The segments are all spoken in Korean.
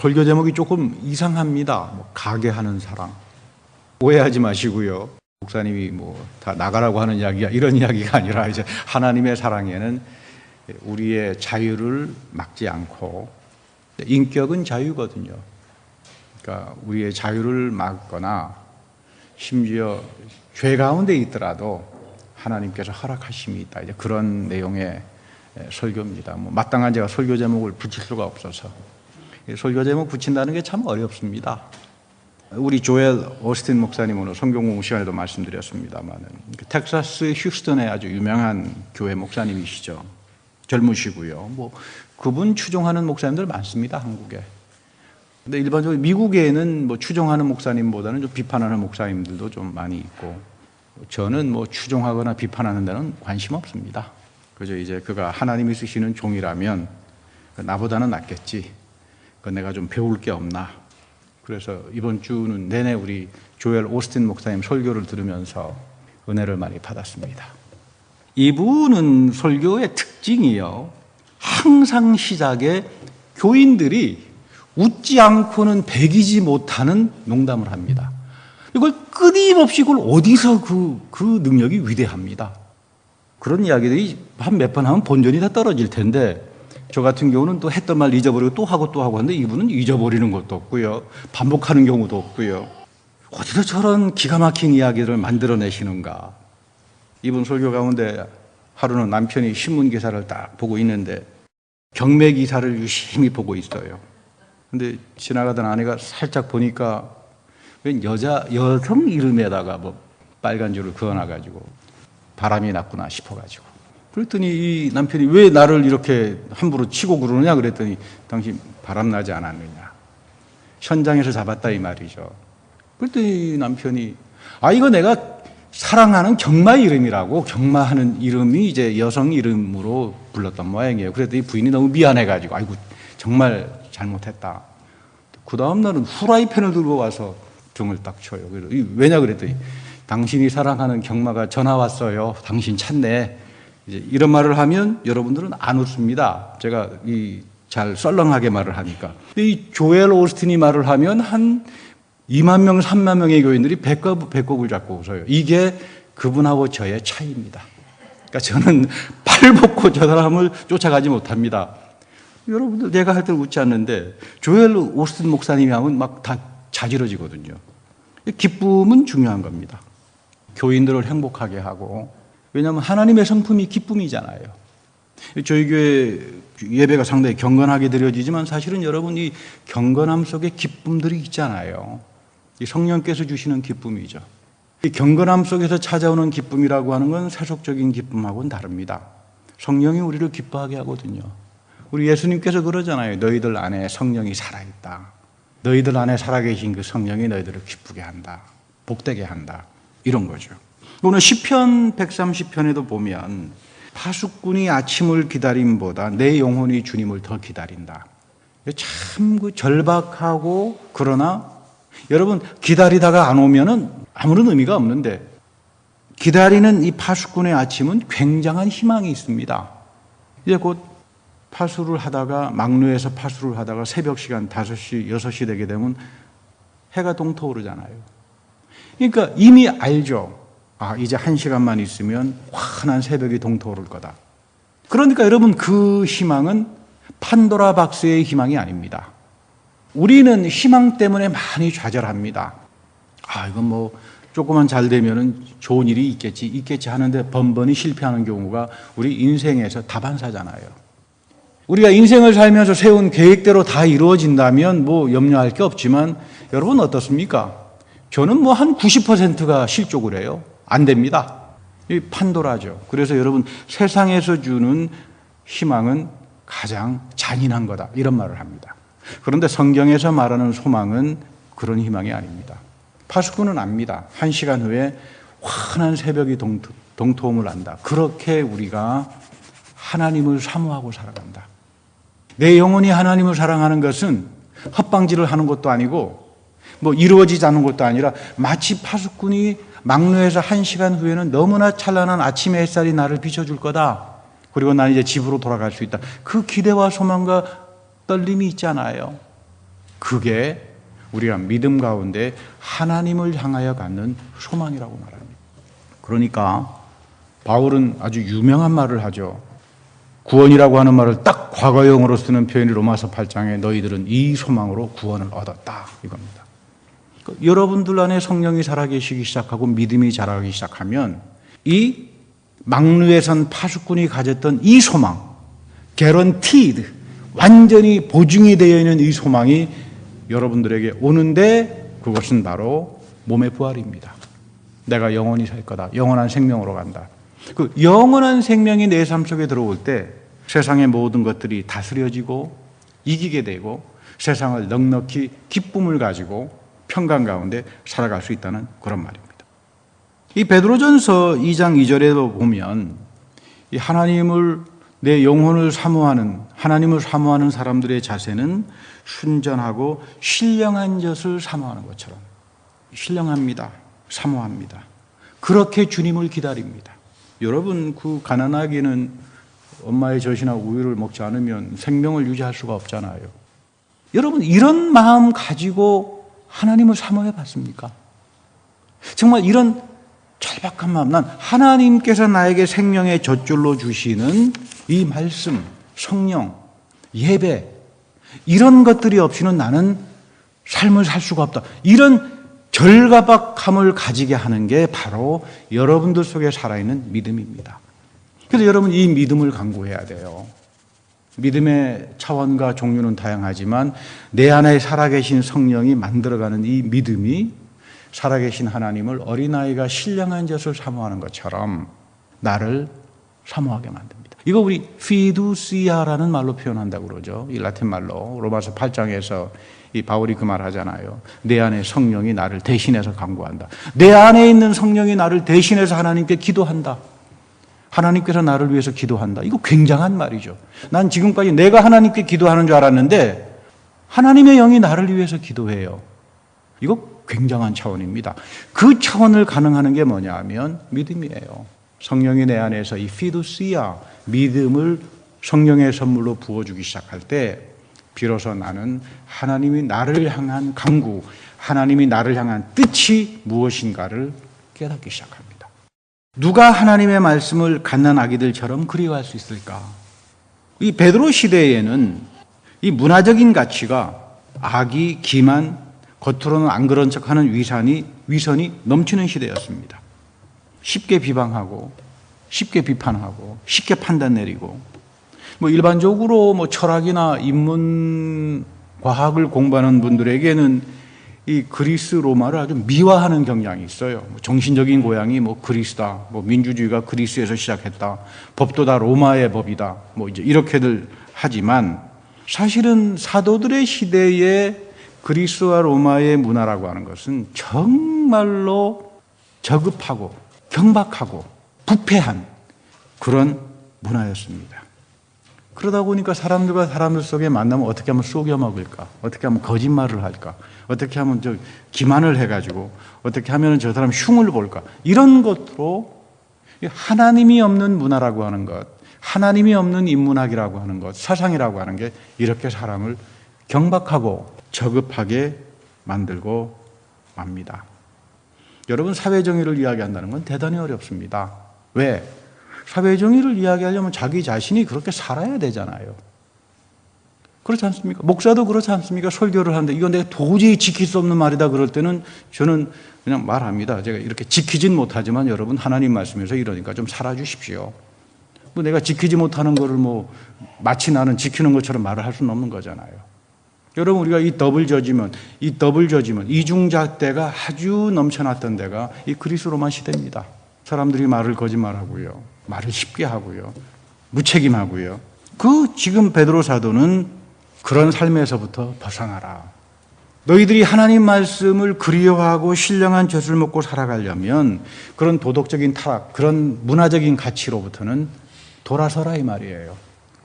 설교 제목이 조금 이상합니다. 가게하는 사랑. 오해하지 마시고요. 목사님이 다 나가라고 하는 이야기야, 이런 이야기가 아니라 이제 하나님의 사랑에는 우리의 자유를 막지 않고, 인격은 자유거든요. 그러니까 우리의 자유를 막거나 심지어 죄 가운데 있더라도 하나님께서 허락하심이 있다. 이제 그런 내용의 설교입니다. 마땅한 제가 설교 제목을 붙일 수가 없어서. 설교 제목 붙인다는 게 참 어렵습니다. 우리 조엘 오스틴 목사님 오늘 성경 공부 시간에도 말씀드렸습니다만, 텍사스 휴스턴의 아주 유명한 교회 목사님이시죠. 젊으시고요. 그분 추종하는 목사님들 많습니다, 한국에. 근데 일반적으로 미국에는 추종하는 목사님보다는 좀 비판하는 목사님들도 좀 많이 있고, 저는 추종하거나 비판하는 데는 관심 없습니다. 그저 이제 그가 하나님이 쓰시는 종이라면 나보다는 낫겠지. 내가 좀 배울 게 없나. 그래서 이번 주는 내내 우리 조엘 오스틴 목사님 설교를 들으면서 은혜를 많이 받았습니다. 이분은 설교의 특징이요, 항상 시작에 교인들이 웃지 않고는 배기지 못하는 농담을 합니다. 이걸 끊임없이, 이걸 어디서 그 능력이 위대합니다. 그런 이야기들이 한 몇 번 하면 본전이 다 떨어질 텐데, 저 같은 경우는 또 했던 말 잊어버리고 또 하고 하는데, 이분은 잊어버리는 것도 없고요, 반복하는 경우도 없고요. 어디서 저런 기가 막힌 이야기를 만들어내시는가. 이분 설교 가운데 하루는 남편이 신문 기사를 딱 보고 있는데 경매 기사를 유심히 보고 있어요. 근데 지나가던 아내가 살짝 보니까 웬 여성 이름에다가 빨간 줄을 그어놔가지고 바람이 났구나 싶어가지고, 그랬더니 이 남편이 왜 나를 이렇게 함부로 치고 그러느냐 그랬더니, 당신 바람 나지 않았느냐, 현장에서 잡았다 이 말이죠. 그랬더니 남편이, 이거 내가 사랑하는 경마 이름이라고, 경마하는 이름이 이제 여성 이름으로 불렀던 모양이에요. 그랬더니 부인이 너무 미안해가지고, 아이고 정말 잘못했다. 그 다음 날은 후라이팬을 들고 와서 등을 딱 쳐요. 그래서 왜냐 그랬더니, 당신이 사랑하는 경마가 전화 왔어요. 당신 찾네. 이제 이런 말을 하면 여러분들은 안 웃습니다. 제가 잘 썰렁하게 말을 하니까. 이 조엘 오스틴이 말을 하면 한 2만 명, 3만 명의 교인들이 배꼽을 잡고 웃어요. 이게 그분하고 저의 차이입니다. 그러니까 저는 팔벗고 저 사람을 쫓아가지 못합니다. 여러분들 내가 할 때는 웃지 않는데, 조엘 오스틴 목사님이 하면 막 다 자지러지거든요. 기쁨은 중요한 겁니다. 교인들을 행복하게 하고, 왜냐하면 하나님의 성품이 기쁨이잖아요. 저희 교회 예배가 상당히 경건하게 드려지지만, 사실은 여러분 이 경건함 속에 기쁨들이 있잖아요. 이 성령께서 주시는 기쁨이죠. 이 경건함 속에서 찾아오는 기쁨이라고 하는 건 세속적인 기쁨하고는 다릅니다. 성령이 우리를 기뻐하게 하거든요. 우리 예수님께서 그러잖아요. 너희들 안에 성령이 살아있다. 너희들 안에 살아계신 그 성령이 너희들을 기쁘게 한다. 복되게 한다. 이런 거죠. 오늘 시편 130편에도 보면, 파수꾼이 아침을 기다림보다 내 영혼이 주님을 더 기다린다. 참 절박하고, 그러나 여러분 기다리다가 안 오면은 아무런 의미가 없는데, 기다리는 이 파수꾼의 아침은 굉장한 희망이 있습니다. 이제 곧 파수를 하다가, 막루에서 파수를 하다가 새벽 시간 5시, 6시 되게 되면 해가 동터오르잖아요. 그러니까 이미 알죠. 이제 1시간만 있으면 환한 새벽이 동터오를 거다. 그러니까 여러분 그 희망은 판도라 박스의 희망이 아닙니다. 우리는 희망 때문에 많이 좌절합니다. 이건 조금만 잘 되면은 좋은 일이 있겠지 하는데 번번이 실패하는 경우가 우리 인생에서 다반사잖아요. 우리가 인생을 살면서 세운 계획대로 다 이루어진다면 염려할 게 없지만, 여러분 어떻습니까? 저는 한 90%가 실족을 해요. 안 됩니다. 이 판도라죠. 그래서 여러분, 세상에서 주는 희망은 가장 잔인한 거다, 이런 말을 합니다. 그런데 성경에서 말하는 소망은 그런 희망이 아닙니다. 파수꾼은 압니다. 1시간 후에 환한 새벽이 동토음을 한다. 그렇게 우리가 하나님을 사모하고 살아간다. 내 영혼이 하나님을 사랑하는 것은 헛방질을 하는 것도 아니고 이루어지지 않은 것도 아니라, 마치 파수꾼이 막루에서 1시간 후에는 너무나 찬란한 아침의 햇살이 나를 비춰줄 거다. 그리고 난 이제 집으로 돌아갈 수 있다. 그 기대와 소망과 떨림이 있잖아요. 그게 우리가 믿음 가운데 하나님을 향하여 갖는 소망이라고 말합니다. 그러니까 바울은 아주 유명한 말을 하죠. 구원이라고 하는 말을 딱 과거형으로 쓰는 표현이 로마서 8장에 너희들은 이 소망으로 구원을 얻었다 이겁니다. 여러분들 안에 성령이 살아계시기 시작하고 믿음이 자라기 시작하면 이 망루에선 파수꾼이 가졌던 이 소망, guaranteed, 완전히 보증이 되어 있는 이 소망이 여러분들에게 오는데 그것은 바로 몸의 부활입니다. 내가 영원히 살 거다. 영원한 생명으로 간다. 그 영원한 생명이 내 삶 속에 들어올 때 세상의 모든 것들이 다스려지고 이기게 되고 세상을 넉넉히 기쁨을 가지고 평강 가운데 살아갈 수 있다는 그런 말입니다. 이 베드로전서 2장 2절에도 보면 이 하나님을 내 영혼을 사모하는 하나님을 사모하는 사람들의 자세는 순전하고 신령한 젖을 사모하는 것처럼 신령합니다. 사모합니다. 그렇게 주님을 기다립니다. 여러분 그 가난하기는 엄마의 젖이나 우유를 먹지 않으면 생명을 유지할 수가 없잖아요. 여러분 이런 마음 가지고 하나님을 사모해 봤습니까? 정말 이런 절박한 마음, 난 하나님께서 나에게 생명의 젖줄로 주시는 이 말씀, 성령, 예배 이런 것들이 없이는 나는 삶을 살 수가 없다. 이런 절가박함을 가지게 하는 게 바로 여러분들 속에 살아있는 믿음입니다. 그래서 여러분 이 믿음을 강구해야 돼요. 믿음의 차원과 종류는 다양하지만 내 안에 살아계신 성령이 만들어가는 이 믿음이 살아계신 하나님을 어린아이가 신령한 젖을 사모하는 것처럼 나를 사모하게 만듭니다. 이거 우리 fiducia라는 말로 표현한다고 그러죠. 이 라틴 말로 로마서 8장에서 이 바울이 그 말 하잖아요. 내 안에 성령이 나를 대신해서 간구한다. 내 안에 있는 성령이 나를 대신해서 하나님께 기도한다. 하나님께서 나를 위해서 기도한다. 이거 굉장한 말이죠. 난 지금까지 내가 하나님께 기도하는 줄 알았는데 하나님의 영이 나를 위해서 기도해요. 이거 굉장한 차원입니다. 그 차원을 가능하는 게 뭐냐 하면 믿음이에요. 성령이 내 안에서 이 fiducia, 믿음을 성령의 선물로 부어주기 시작할 때 비로소 나는 하나님이 나를 향한 간구, 하나님이 나를 향한 뜻이 무엇인가를 깨닫기 시작합니다. 누가 하나님의 말씀을 갓난 아기들처럼 그리워할 수 있을까? 이 베드로 시대에는 이 문화적인 가치가 악이, 기만, 겉으로는 안 그런 척하는 위선이 넘치는 시대였습니다. 쉽게 비방하고, 쉽게 비판하고, 쉽게 판단 내리고, 일반적으로 철학이나 인문 과학을 공부하는 분들에게는 이 그리스 로마를 아주 미화하는 경향이 있어요. 정신적인 고향이 그리스다, 민주주의가 그리스에서 시작했다, 법도 다 로마의 법이다, 이제 이렇게들 하지만 사실은 사도들의 시대에 그리스와 로마의 문화라고 하는 것은 정말로 저급하고 경박하고 부패한 그런 문화였습니다. 그러다 보니까 사람들과 사람들 속에 만나면 어떻게 하면 속여 먹을까? 어떻게 하면 거짓말을 할까? 어떻게 하면 기만을 해가지고 어떻게 하면 저 사람 흉을 볼까? 이런 것으로 하나님이 없는 문화라고 하는 것, 하나님이 없는 인문학이라고 하는 것, 사상이라고 하는 게 이렇게 사람을 경박하고 저급하게 만들고 맙니다. 여러분 사회정의를 이야기한다는 건 대단히 어렵습니다. 왜? 사회정의를 이야기하려면 자기 자신이 그렇게 살아야 되잖아요. 그렇지 않습니까? 목사도 그렇지 않습니까? 설교를 하는데 이건 내가 도저히 지킬 수 없는 말이다 그럴 때는 저는 그냥 말합니다. 제가 이렇게 지키진 못하지만 여러분 하나님 말씀에서 이러니까 좀 살아주십시오. 내가 지키지 못하는 거를 마치 나는 지키는 것처럼 말을 할 수는 없는 거잖아요. 여러분 우리가 이 더블 저지먼트, 이중잣대가 아주 넘쳐났던 데가 이 그리스 로마 시대입니다. 사람들이 말을 거짓말하고요, 말을 쉽게 하고요, 무책임하고요. 지금 베드로 사도는 그런 삶에서부터 벗어나라. 너희들이 하나님 말씀을 그리워하고 신령한 젖을 먹고 살아가려면 그런 도덕적인 타락, 그런 문화적인 가치로부터는 돌아서라 이 말이에요.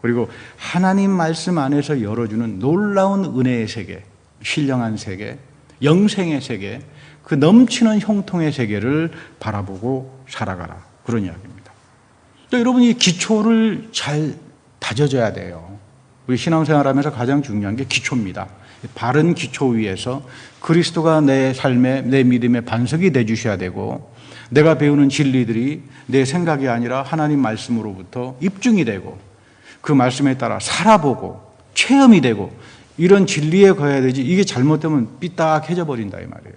그리고 하나님 말씀 안에서 열어주는 놀라운 은혜의 세계, 신령한 세계, 영생의 세계, 그 넘치는 형통의 세계를 바라보고 살아가라. 그런 이야기입니다. 또 여러분 이 기초를 잘 다져줘야 돼요. 우리 신앙생활하면서 가장 중요한 게 기초입니다. 바른 기초 위에서 그리스도가 내 삶의, 내 믿음의 반석이 되주셔야 되고, 내가 배우는 진리들이 내 생각이 아니라 하나님 말씀으로부터 입증이 되고, 그 말씀에 따라 살아보고 체험이 되고, 이런 진리에 거해야 되지, 이게 잘못되면 삐딱해져 버린다 이 말이에요.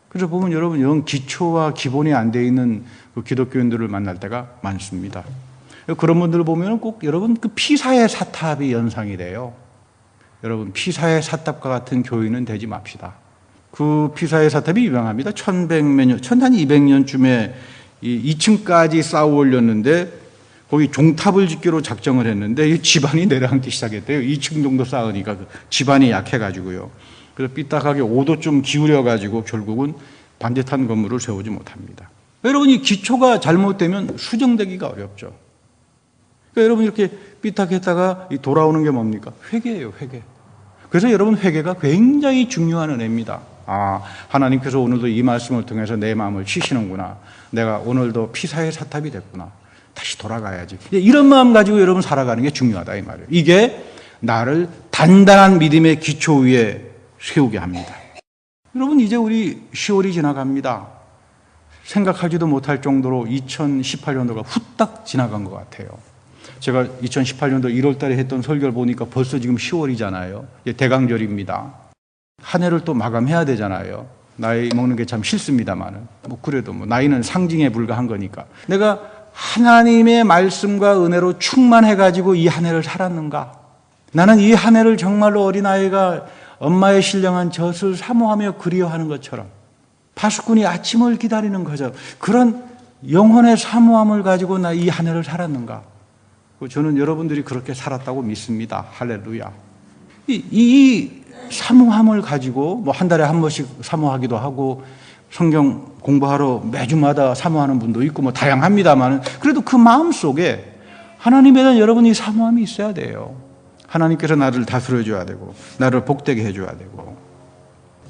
그래서 보면 여러분, 영 기초와 기본이 안 돼 있는 그 기독교인들을 만날 때가 많습니다. 그런 분들을 보면 꼭 여러분 그 피사의 사탑이 연상이 돼요. 여러분, 피사의 사탑과 같은 교인은 되지 맙시다. 그 피사의 사탑이 유명합니다. 1200년쯤에 2층까지 쌓아 올렸는데, 거기 종탑을 짓기로 작정을 했는데 이 집안이 내려앉기 시작했대요. 2층 정도 쌓으니까 그 집안이 약해가지고요. 그래서 삐딱하게 5도쯤 기울여가지고 결국은 반듯한 건물을 세우지 못합니다. 여러분, 이 기초가 잘못되면 수정되기가 어렵죠. 그러니까 여러분, 이렇게 삐딱했다가 돌아오는 게 뭡니까? 회개예요, 회개. 그래서 여러분, 회개가 굉장히 중요한 은혜입니다. 아, 하나님께서 오늘도 이 말씀을 통해서 내 마음을 치시는구나. 내가 오늘도 피사의 사탑이 됐구나. 다시 돌아가야지. 이런 마음 가지고 여러분 살아가는 게 중요하다 이 말이에요. 이게 나를 단단한 믿음의 기초 위에 세우게 합니다. 여러분, 이제 우리 10월이 지나갑니다. 생각하지도 못할 정도로 2018년도가 후딱 지나간 것 같아요. 제가 2018년도 1월 달에 했던 설교를 보니까 벌써 지금 10월이잖아요. 대강절입니다. 한 해를 또 마감해야 되잖아요. 나이 먹는 게 참 싫습니다만은, 그래도 나이는 상징에 불과한 거니까. 내가 하나님의 말씀과 은혜로 충만해가지고 이 한 해를 살았는가? 나는 이 한 해를 정말로 어린아이가 엄마의 신령한 젖을 사모하며 그리워하는 것처럼, 파수꾼이 아침을 기다리는 것처럼 그런 영혼의 사모함을 가지고 나 이 한 해를 살았는가? 저는 여러분들이 그렇게 살았다고 믿습니다. 할렐루야. 이 사모함을 가지고 한 달에 한 번씩 사모하기도 하고, 성경 공부하러 매주마다 사모하는 분도 있고 다양합니다만, 그래도 그 마음 속에 하나님에 대한 여러분이 사모함이 있어야 돼요. 하나님께서 나를 다스려줘야 되고, 나를 복되게 해줘야 되고.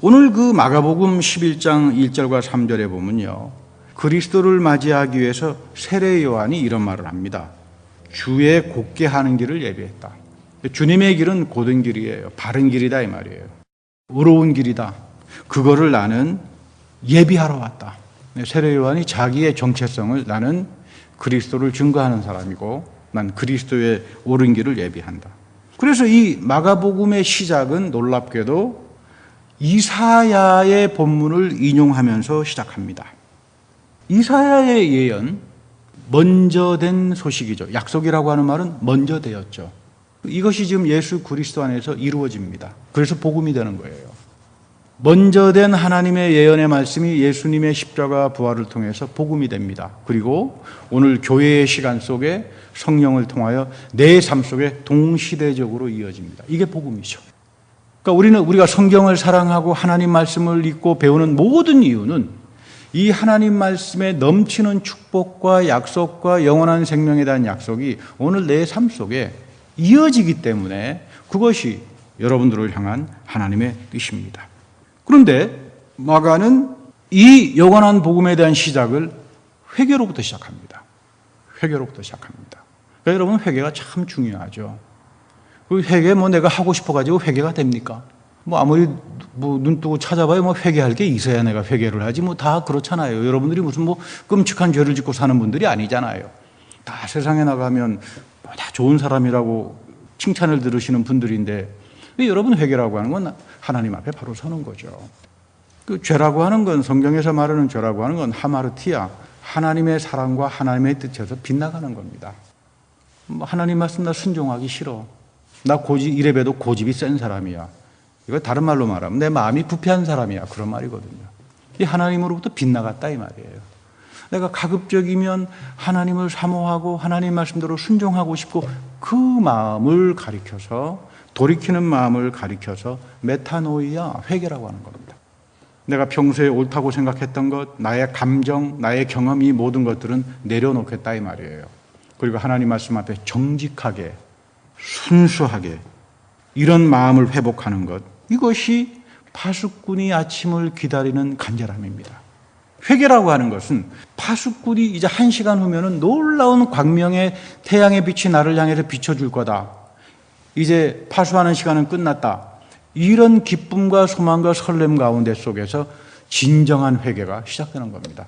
오늘 그 마가복음 11장 1절과 3절에 보면요, 그리스도를 맞이하기 위해서 세례 요한이 이런 말을 합니다. 주의 곧게 하는 길을 예비했다. 주님의 길은 곧은 길이에요. 바른 길이다 이 말이에요. 의로운 길이다. 그거를 나는 예비하러 왔다. 세례 요한이 자기의 정체성을, 나는 그리스도를 증거하는 사람이고 난 그리스도의 옳은 길을 예비한다. 그래서 이 마가복음의 시작은 놀랍게도 이사야의 본문을 인용하면서 시작합니다. 이사야의 예언, 먼저 된 소식이죠. 약속이라고 하는 말은 먼저 되었죠. 이것이 지금 예수 그리스도 안에서 이루어집니다. 그래서 복음이 되는 거예요. 먼저 된 하나님의 예언의 말씀이 예수님의 십자가 부활을 통해서 복음이 됩니다. 그리고 오늘 교회의 시간 속에 성령을 통하여 내 삶 속에 동시대적으로 이어집니다. 이게 복음이죠. 그러니까 우리가 성경을 사랑하고 하나님 말씀을 읽고 배우는 모든 이유는 이 하나님 말씀에 넘치는 축복과 약속과 영원한 생명에 대한 약속이 오늘 내 삶 속에 이어지기 때문에 그것이 여러분들을 향한 하나님의 뜻입니다. 그런데 마가는 이 영원한 복음에 대한 시작을 회개로부터 시작합니다. 회개로부터 시작합니다. 그러니까 여러분, 회개가 참 중요하죠. 그 회개 내가 하고 싶어가지고 회개가 됩니까? 아무리 눈 뜨고 찾아봐야 회개할 게 있어야 내가 회개를 하지 다 그렇잖아요. 여러분들이 무슨 끔찍한 죄를 짓고 사는 분들이 아니잖아요. 다 세상에 나가면 다 좋은 사람이라고 칭찬을 들으시는 분들인데, 여러분 회개라고 하는 건 하나님 앞에 바로 서는 거죠. 그 죄라고 하는 건, 성경에서 말하는 죄라고 하는 건 하마르티아, 하나님의 사랑과 하나님의 뜻에서 빗나가는 겁니다. 하나님 말씀 나 순종하기 싫어. 나 이래봬도 고집이 센 사람이야. 이거 다른 말로 말하면 내 마음이 부패한 사람이야. 그런 말이거든요. 이 하나님으로부터 빗나갔다 이 말이에요. 내가 가급적이면 하나님을 사모하고 하나님 말씀대로 순종하고 싶고, 그 마음을 가리켜서, 돌이키는 마음을 가리켜서 메타노이아, 회개라고 하는 겁니다. 내가 평소에 옳다고 생각했던 것, 나의 감정, 나의 경험, 이 모든 것들은 내려놓겠다 이 말이에요. 그리고 하나님 말씀 앞에 정직하게, 순수하게 이런 마음을 회복하는 것, 이것이 파수꾼이 아침을 기다리는 간절함입니다. 회개라고 하는 것은 파수꾼이 이제 1시간 후면은 놀라운 광명의 태양의 빛이 나를 향해서 비춰줄 거다. 이제 파수하는 시간은 끝났다. 이런 기쁨과 소망과 설렘 가운데 속에서 진정한 회개가 시작되는 겁니다.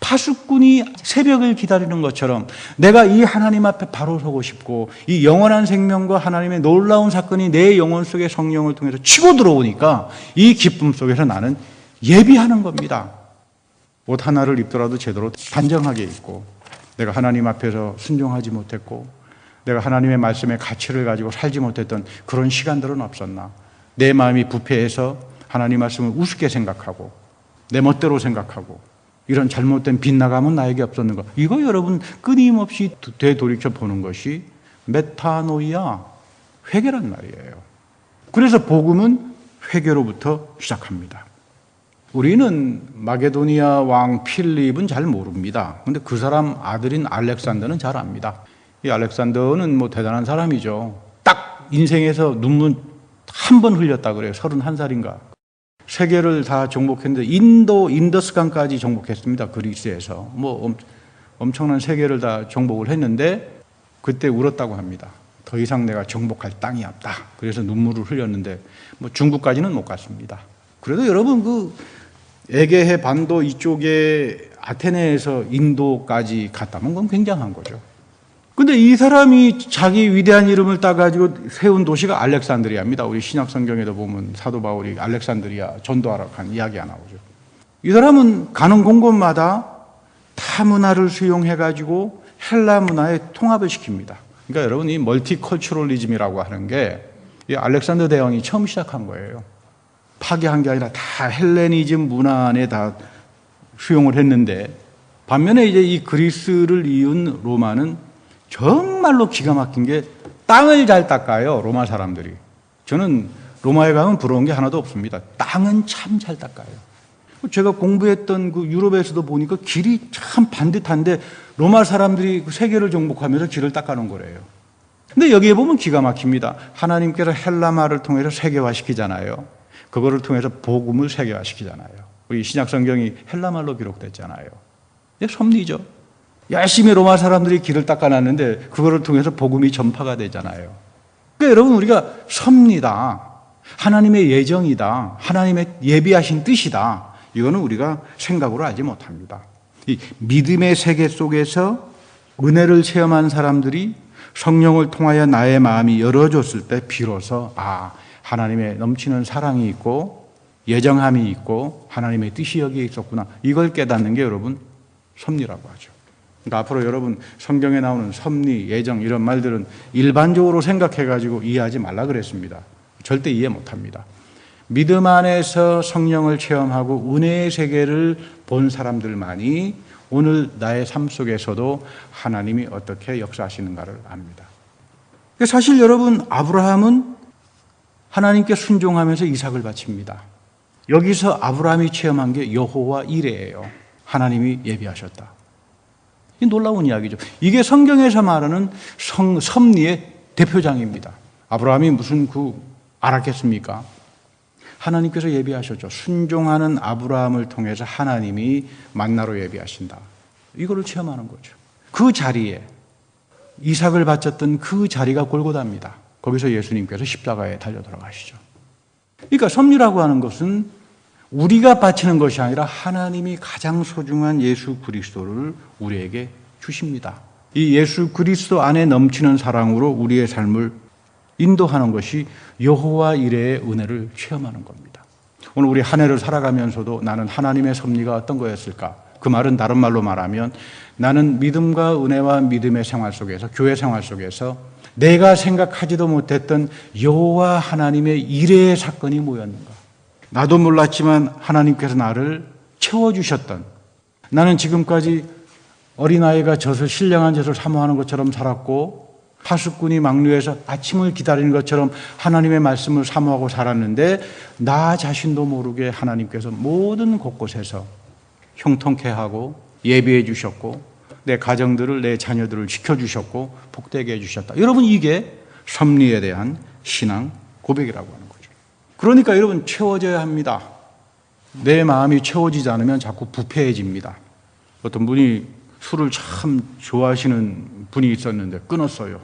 파수꾼이 새벽을 기다리는 것처럼 내가 이 하나님 앞에 바로 서고 싶고 이 영원한 생명과 하나님의 놀라운 사건이 내 영혼 속에 성령을 통해서 치고 들어오니까 이 기쁨 속에서 나는 예비하는 겁니다. 옷 하나를 입더라도 제대로 단정하게 입고, 내가 하나님 앞에서 순종하지 못했고 내가 하나님의 말씀의 가치를 가지고 살지 못했던 그런 시간들은 없었나. 내 마음이 부패해서 하나님 말씀을 우습게 생각하고 내 멋대로 생각하고 이런 잘못된 빗나감은 나에게 없었는가. 이거 여러분 끊임없이 되돌이켜 보는 것이 메타노이아, 회개란 말이에요. 그래서 복음은 회개로부터 시작합니다. 우리는 마게도니아 왕 필립은 잘 모릅니다. 그런데 그 사람 아들인 알렉산더는 잘 압니다. 이 알렉산더는 뭐 대단한 사람이죠. 딱 인생에서 눈물 한 번 흘렸다 그래요. 31살인가. 세계를 다 정복했는데 인더스강까지 정복했습니다. 그리스에서. 뭐 엄청난 세계를 다 정복을 했는데 그때 울었다고 합니다. 더 이상 내가 정복할 땅이 없다. 그래서 눈물을 흘렸는데 뭐 중국까지는 못 갔습니다. 그래도 여러분 그 에게해 반도 이쪽에 아테네에서 인도까지 갔다면 그건 굉장한 거죠. 근데 이 사람이 자기 위대한 이름을 따가지고 세운 도시가 알렉산드리아입니다. 우리 신약 성경에도 보면 사도 바울이 알렉산드리아 전도하러 간 이야기가 나오죠. 이 사람은 가는 곳곳마다 타 문화를 수용해가지고 헬라 문화에 통합을 시킵니다. 그러니까 여러분 이 멀티컬처럴리즘이라고 하는 게 이 알렉산더 대왕이 처음 시작한 거예요. 파괴한 게 아니라 다 헬레니즘 문화 안에 다 수용을 했는데, 반면에 이제 이 그리스를 이은 로마는 정말로 기가 막힌 게 땅을 잘 닦아요, 로마 사람들이. 저는 로마에 가면 부러운 게 하나도 없습니다. 땅은 참 잘 닦아요. 제가 공부했던 그 유럽에서도 보니까 길이 참 반듯한데 로마 사람들이 세계를 정복하면서 길을 닦아놓은 거래요. 근데 여기에 보면 기가 막힙니다. 하나님께서 헬라말을 통해서 세계화시키잖아요. 그거를 통해서 복음을 세계화시키잖아요. 우리 신약 성경이 헬라말로 기록됐잖아요. 이게 섭리죠. 열심히 로마 사람들이 길을 닦아놨는데 그거를 통해서 복음이 전파가 되잖아요. 그러니까 여러분 우리가 섭니다. 하나님의 예정이다. 하나님의 예비하신 뜻이다. 이거는 우리가 생각으로 알지 못합니다. 이 믿음의 세계 속에서 은혜를 체험한 사람들이 성령을 통하여 나의 마음이 열어졌을 때 비로소 하나님의 넘치는 사랑이 있고 예정함이 있고 하나님의 뜻이 여기에 있었구나. 이걸 깨닫는 게 여러분 섭리라고 하죠. 그러니까 앞으로 여러분 성경에 나오는 섭리, 예정 이런 말들은 일반적으로 생각해가지고 이해하지 말라 그랬습니다. 절대 이해 못합니다. 믿음 안에서 성령을 체험하고 은혜의 세계를 본 사람들만이 오늘 나의 삶 속에서도 하나님이 어떻게 역사하시는가를 압니다. 사실 여러분 아브라함은 하나님께 순종하면서 이삭을 바칩니다. 여기서 아브라함이 체험한 게 여호와 이레예요. 하나님이 예비하셨다. 이 놀라운 이야기죠. 이게 성경에서 말하는 섭리의 대표장입니다. 아브라함이 무슨 알았겠습니까? 하나님께서 예비하셨죠. 순종하는 아브라함을 통해서 하나님이 만나로 예비하신다. 이거를 체험하는 거죠. 그 자리에 이삭을 바쳤던 그 자리가 골고다입니다. 거기서 예수님께서 십자가에 달려 들어가시죠. 그러니까 섭리라고 하는 것은 우리가 바치는 것이 아니라 하나님이 가장 소중한 예수 그리스도를 우리에게 주십니다. 이 예수 그리스도 안에 넘치는 사랑으로 우리의 삶을 인도하는 것이 여호와 이레의 은혜를 체험하는 겁니다. 오늘 우리 한 해를 살아가면서도 나는 하나님의 섭리가 어떤 거였을까? 그 말은 다른 말로 말하면 나는 믿음과 은혜와 믿음의 생활 속에서, 교회 생활 속에서 내가 생각하지도 못했던 여호와 하나님의 이레의 사건이 뭐였는가? 나도 몰랐지만 하나님께서 나를 채워주셨던, 나는 지금까지 어린아이가 신령한 젖을 사모하는 것처럼 살았고 파수꾼이 막루에서 아침을 기다리는 것처럼 하나님의 말씀을 사모하고 살았는데 나 자신도 모르게 하나님께서 모든 곳곳에서 형통케 하고 예비해 주셨고 내 가정들을, 내 자녀들을 지켜주셨고 복되게 해주셨다. 여러분 이게 섭리에 대한 신앙 고백이라고 하는 거죠. 그러니까 여러분 채워져야 합니다. 내 마음이 채워지지 않으면 자꾸 부패해집니다. 어떤 분이 술을 참 좋아하시는 분이 있었는데 끊었어요.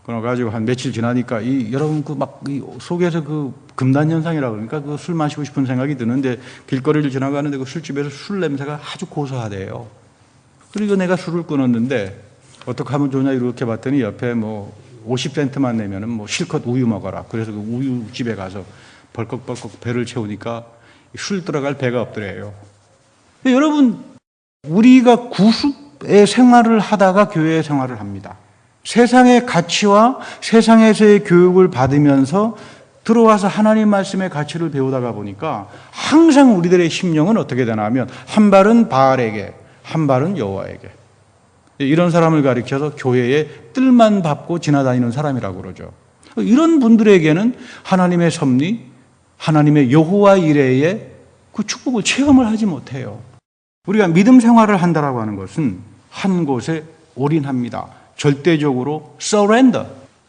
끊어가지고 한 며칠 지나니까 여러분 이 속에서 그 금단 현상이라고 그러니까 그 술 마시고 싶은 생각이 드는데 길거리를 지나가는데 그 술집에서 술 냄새가 아주 고소하대요. 그리고 내가 술을 끊었는데 어떻게 하면 좋냐 이렇게 봤더니 옆에 50센트만 내면은 실컷 우유 먹어라. 그래서 그 우유집에 가서 벌컥벌컥 배를 채우니까 술 들어갈 배가 없더래요. 여러분, 우리가 구습의 생활을 하다가 교회 생활을 합니다. 세상의 가치와 세상에서의 교육을 받으면서 들어와서 하나님 말씀의 가치를 배우다가 보니까 항상 우리들의 심령은 어떻게 되나 하면 한 발은 바알에게, 한 발은 여호와에게. 이런 사람을 가리켜서 교회에 뜰만 밟고 지나다니는 사람이라고 그러죠. 이런 분들에게는 하나님의 섭리, 하나님의 여호와 이레의 그 축복을 체험을 하지 못해요. 우리가 믿음 생활을 한다라고 하는 것은 한 곳에 올인합니다. 절대적으로 surrender.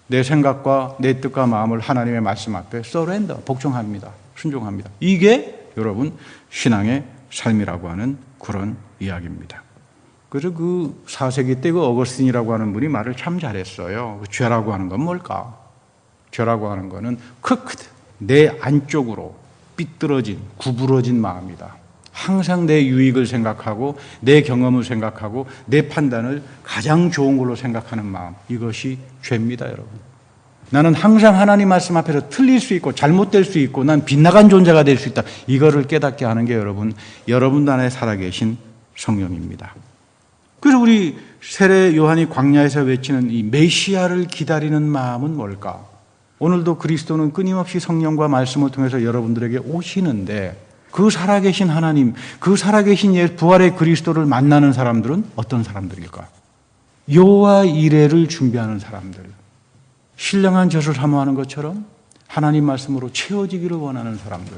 내 생각과 내 뜻과 마음을 하나님의 말씀 앞에 surrender, 복종합니다. 순종합니다. 이게 여러분 신앙의 삶이라고 하는 그런 이야기입니다. 그래서 그 4세기 때 그 어거스틴이라고 하는 분이 말을 참 잘했어요. 그 죄라고 하는 건 뭘까? 죄라고 하는 거는 내 안쪽으로 삐뚤어진, 구부러진 마음이다. 항상 내 유익을 생각하고 내 경험을 생각하고 내 판단을 가장 좋은 걸로 생각하는 마음. 이것이 죄입니다, 여러분. 나는 항상 하나님 말씀 앞에서 틀릴 수 있고 잘못될 수 있고 난 빗나간 존재가 될 수 있다. 이거를 깨닫게 하는 게 여러분 안에 살아계신 성령입니다. 그래서 우리 세례 요한이 광야에서 외치는 이 메시아를 기다리는 마음은 뭘까? 오늘도 그리스도는 끊임없이 성령과 말씀을 통해서 여러분들에게 오시는데 그 살아계신 하나님, 그 살아계신 부활의 그리스도를 만나는 사람들은 어떤 사람들일까? 여호와 이레를 준비하는 사람들. 신령한 젖을 사모하는 것처럼 하나님 말씀으로 채워지기를 원하는 사람들.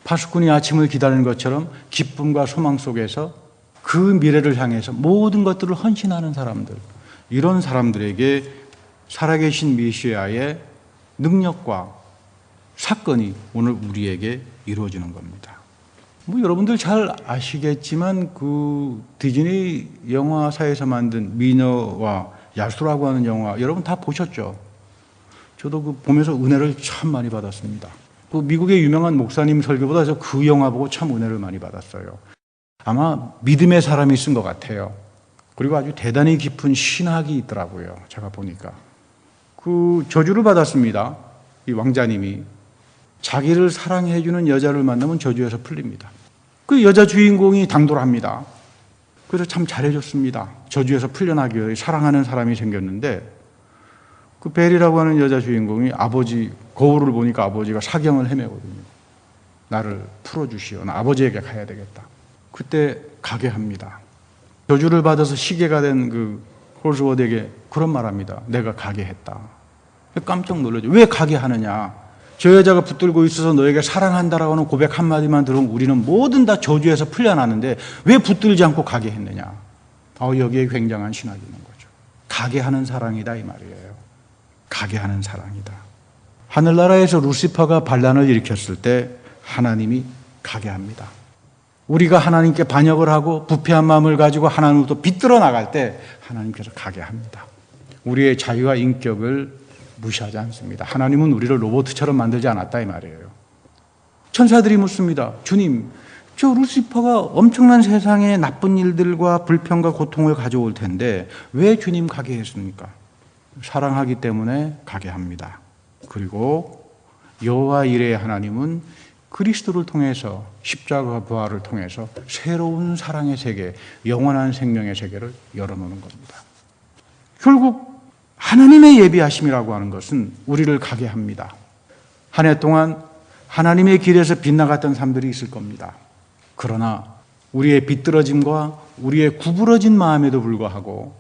파수꾼이 아침을 기다리는 것처럼 기쁨과 소망 속에서 그 미래를 향해서 모든 것들을 헌신하는 사람들. 이런 사람들에게 살아계신 메시아의 능력과 사건이 오늘 우리에게 이루어지는 겁니다. 여러분들 잘 아시겠지만 그 디즈니 영화사에서 만든 미녀와 야수라고 하는 영화 여러분 다 보셨죠? 저도 그 보면서 은혜를 참 많이 받았습니다. 그 미국의 유명한 목사님 설교보다 그 영화 보고 참 은혜를 많이 받았어요. 아마 믿음의 사람이 쓴 것 같아요. 그리고 아주 대단히 깊은 신학이 있더라고요. 제가 보니까. 그 저주를 받았습니다. 이 왕자님이. 자기를 사랑해주는 여자를 만나면 저주에서 풀립니다. 그 여자 주인공이 당돌합니다. 그래서 참 잘해줬습니다. 저주에서 풀려나기 위해 사랑하는 사람이 생겼는데 그 벨이라고 하는 여자 주인공이 거울을 보니까 아버지가 사경을 헤매거든요. 나를 풀어주시오. 나 아버지에게 가야 되겠다. 그때 가게 합니다. 저주를 받아서 시계가 된 그 홀스워드에게 그런 말합니다. 내가 가게 했다. 깜짝 놀라죠. 왜 가게 하느냐? 저 여자가 붙들고 있어서 너에게 사랑한다라고 하는 고백 한마디만 들으면 우리는 뭐든 다 저주에서 풀려나는데 왜 붙들지 않고 가게 했느냐? 여기에 굉장한 신학이 있는 거죠. 가게 하는 사랑이다 이 말이에요. 가게 하는 사랑이다. 하늘나라에서 루시퍼가 반란을 일으켰을 때 하나님이 가게 합니다. 우리가 하나님께 반역을 하고 부패한 마음을 가지고 하나님으로부터 비틀어 나갈 때 하나님께서 가게 합니다. 우리의 자유와 인격을 무시하지 않습니다. 하나님은 우리를 로봇처럼 만들지 않았다 이 말이에요. 천사들이 묻습니다. 주님, 저 루시퍼가 엄청난 세상의 나쁜 일들과 불평과 고통을 가져올 텐데 왜 주님 가게 했습니까? 사랑하기 때문에 가게 합니다. 그리고 여호와 이레의 하나님은 그리스도를 통해서 십자가 부활을 통해서 새로운 사랑의 세계, 영원한 생명의 세계를 열어놓는 겁니다. 결국 하나님의 예비하심이라고 하는 것은 우리를 가게 합니다. 한 해 동안 하나님의 길에서 빗나갔던 사람들이 있을 겁니다. 그러나 우리의 비뚤어짐과 우리의 구부러진 마음에도 불구하고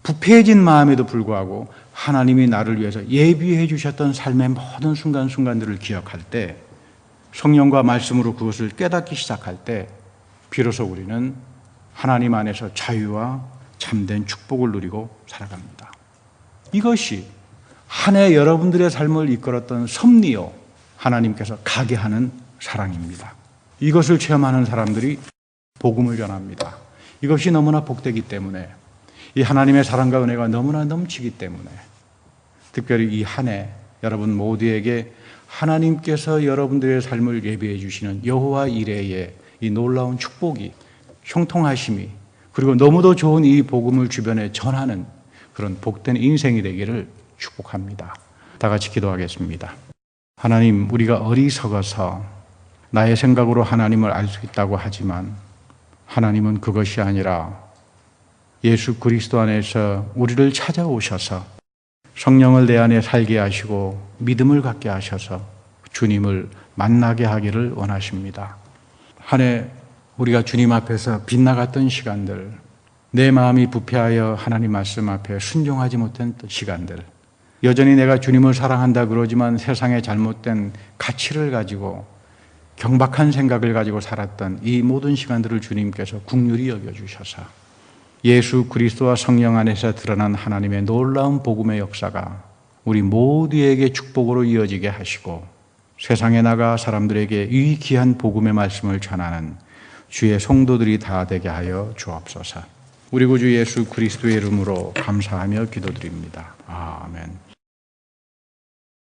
부패해진 마음에도 불구하고 하나님이 나를 위해서 예비해 주셨던 삶의 모든 순간순간들을 기억할 때 성령과 말씀으로 그것을 깨닫기 시작할 때 비로소 우리는 하나님 안에서 자유와 참된 축복을 누리고 살아갑니다. 이것이 한 해 여러분들의 삶을 이끌었던 섭리요 하나님께서 가게 하는 사랑입니다. 이것을 체험하는 사람들이 복음을 전합니다. 이것이 너무나 복되기 때문에 이 하나님의 사랑과 은혜가 너무나 넘치기 때문에 특별히 이 한 해 여러분 모두에게 하나님께서 여러분들의 삶을 예비해 주시는 여호와 이레의 이 놀라운 축복이, 형통하심이, 그리고 너무도 좋은 이 복음을 주변에 전하는 그런 복된 인생이 되기를 축복합니다. 다 같이 기도하겠습니다. 하나님, 우리가 어리석어서 나의 생각으로 하나님을 알 수 있다고 하지만 하나님은 그것이 아니라 예수 그리스도 안에서 우리를 찾아오셔서 성령을 내 안에 살게 하시고 믿음을 갖게 하셔서 주님을 만나게 하기를 원하십니다. 한 해 우리가 주님 앞에서 빗나갔던 시간들, 내 마음이 부패하여 하나님 말씀 앞에 순종하지 못한 시간들, 여전히 내가 주님을 사랑한다 그러지만 세상의 잘못된 가치를 가지고 경박한 생각을 가지고 살았던 이 모든 시간들을 주님께서 긍휼히 여겨주셔서 예수 그리스도와 성령 안에서 드러난 하나님의 놀라운 복음의 역사가 우리 모두에게 축복으로 이어지게 하시고 세상에 나가 사람들에게 이 귀한 복음의 말씀을 전하는 주의 성도들이 다 되게 하여 주옵소서. 우리 구주 예수 그리스도의 이름으로 감사하며 기도드립니다.